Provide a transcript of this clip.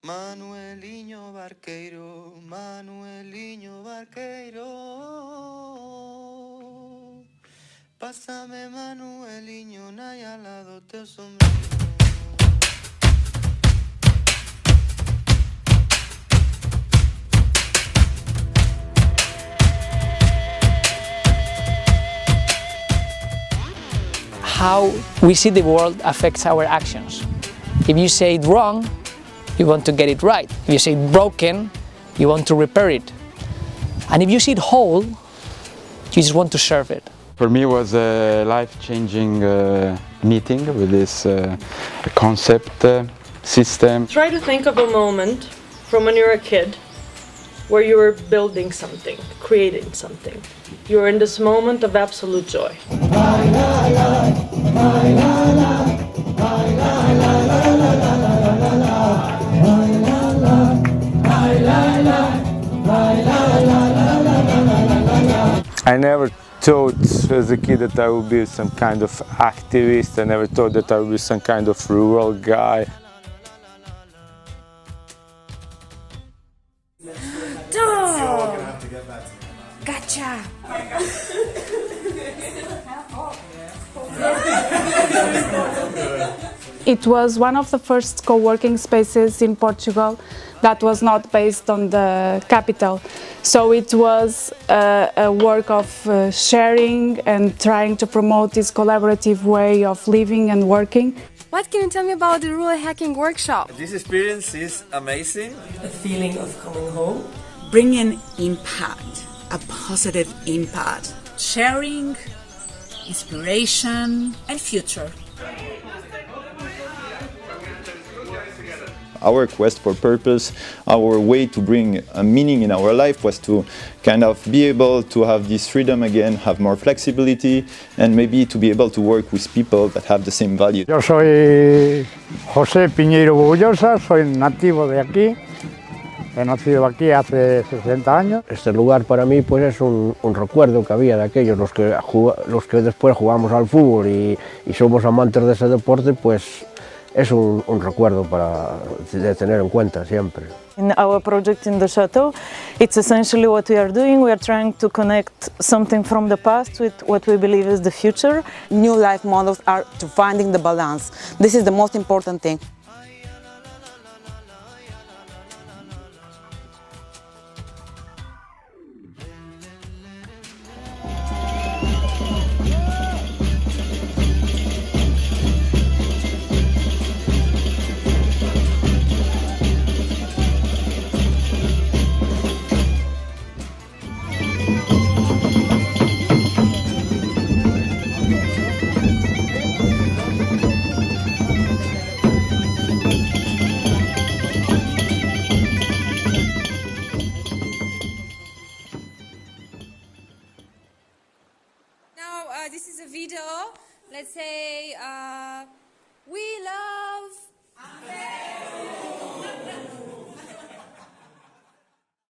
Manuelinho Barqueiro, Manuelinho Barqueiro. Pásame, Manuelinho, nai al lado teu sombrero. How we see the world affects our actions. If you say it wrong, you want to get it right. If you say it broken, you want to repair it. And if you see it whole, you just want to serve it. For me, it was a life-changing meeting with this concept system. Try to think of a moment from when you were a kid where you were building something, creating something. You were in this moment of absolute joy. I never thought as a kid that I would be some kind of activist. I never thought that I would be some kind of rural guy. Gotcha! It was one of the first co-working spaces in Portugal that was not based on the capital. So it was a work of sharing and trying to promote this collaborative way of living and working. What can you tell me about the Rural Hacking Workshop? This experience is amazing. A feeling of coming home. Bringing impact, a positive impact. Sharing, inspiration, and future. Our quest for purpose, our way to bring a meaning in our life was to kind of be able to have this freedom again, have more flexibility, and maybe to be able to work with people that have the same value. Yo soy José Piñeiro Bullosa, soy nativo de aquí. He nacido aquí hace 60 años. Este lugar para mí pues es un recuerdo que había de aquellos, los que después jugamos al fútbol y somos amantes de ese deporte, pues es un recuerdo de tener en cuenta siempre. In our project in the Chateau, it's essentially what we are doing. We are trying to connect something from the past with what we believe is the future. New life models are to finding the balance. This is the most important thing. This is a video. Let's say, we love Anceu.